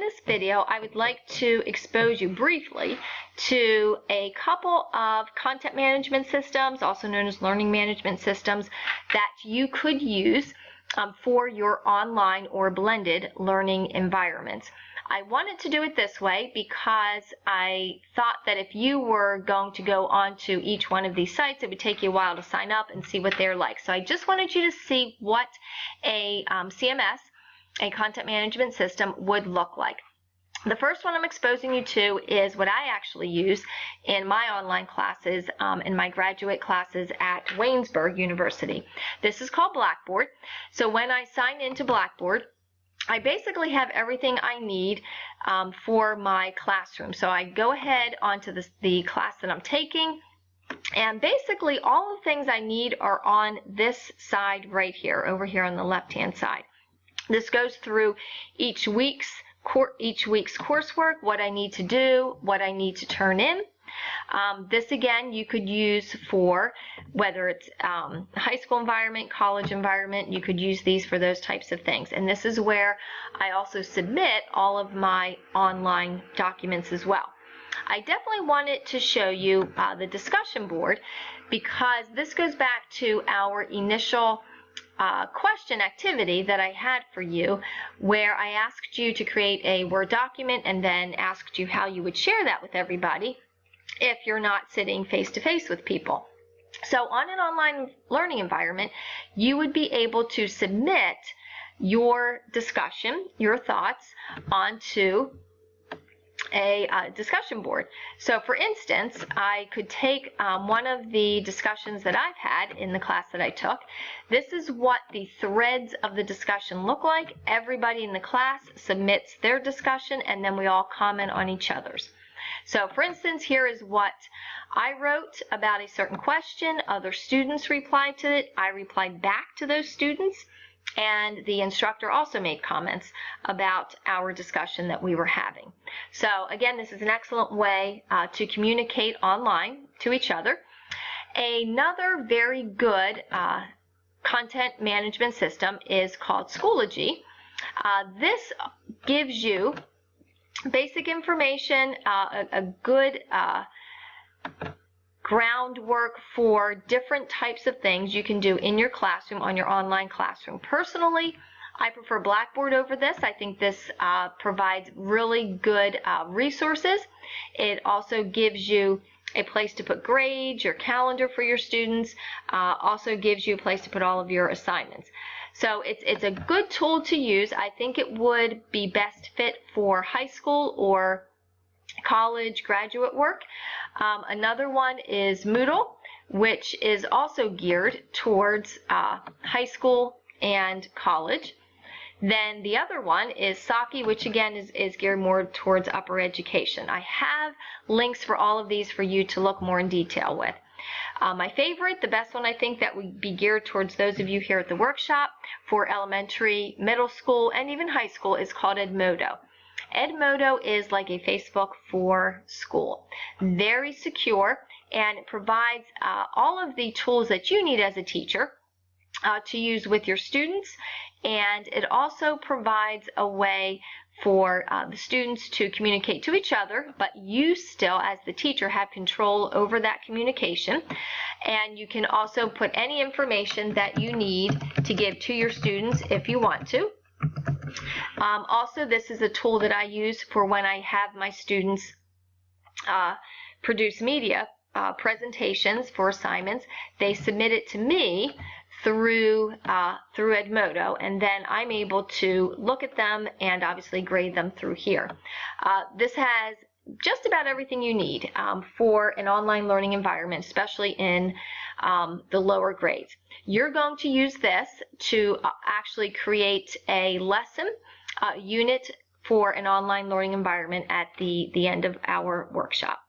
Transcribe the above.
this video, I would like to expose you briefly to a couple of content management systems, also known as learning management systems, that you could use for your online or blended learning environments. I wanted to do it this way because I thought that if you were going to go onto each one of these sites, it would take you a while to sign up and see what they're like. So I just wanted you to see what a CMS, a content management system, would look like. The first one I'm exposing you to is what I actually use in my online classes, in my graduate classes at Waynesburg University. This is called Blackboard. So when I sign into Blackboard, I basically have everything I need for my classroom. So I go ahead onto the class that I'm taking, and basically all the things I need are on this side right here, over here on the left-hand side. This goes through each week's coursework, what I need to do, what I need to turn in. This again you could use for whether it's high school environment, college environment. You could use these for those types of things. And this is where I also submit all of my online documents as well. I definitely wanted to show you the discussion board because this goes back to our initial question activity that I had for you, where I asked you to create a Word document and then asked you how you would share that with everybody if you're not sitting face-to-face with people. So on an online learning environment, you would be able to submit your discussion, your thoughts, onto a discussion board. So for instance, I could take one of the discussions that I've had in the class that I took. This is what the threads of the discussion look like. Everybody in the class submits their discussion and then we all comment on each other's. So for instance, here is what I wrote about a certain question. Other students replied to it. I replied back to those students, and the instructor also made comments about our discussion that we were having. So again, this is an excellent way to communicate online to each other. Another very good content management system is called Schoology. This gives you basic information, a good groundwork for different types of things you can do in your classroom, on your online classroom. Personally, I prefer Blackboard over this. I think this provides really good resources. It also gives you a place to put grades, your calendar for your students, also gives you a place to put all of your assignments. So it's a good tool to use. I think it would be best fit for high school or college graduate work. Another one is Edmodo, which is also geared towards high school and college. Then the other one is Schoology, which again is geared more towards upper education. I have links for all of these for you to look more in detail with. My favorite, the best one I think that would be geared towards those of you here at the workshop for elementary, middle school, and even high school is called Edmodo. Edmodo is like a Facebook for school. Very secure, and it provides all of the tools that you need as a teacher to use with your students, and it also provides a way for the students to communicate to each other, but you still, as the teacher, have control over that communication. And you can also put any information that you need to give to your students if you want to. Also, this is a tool that I use for when I have my students produce media presentations for assignments. They submit it to me through Edmodo, and then I'm able to look at them and obviously grade them through here. This has just about everything you need for an online learning environment, especially in the lower grades. You're going to use this to actually create a lesson unit for an online learning environment at the end of our workshop.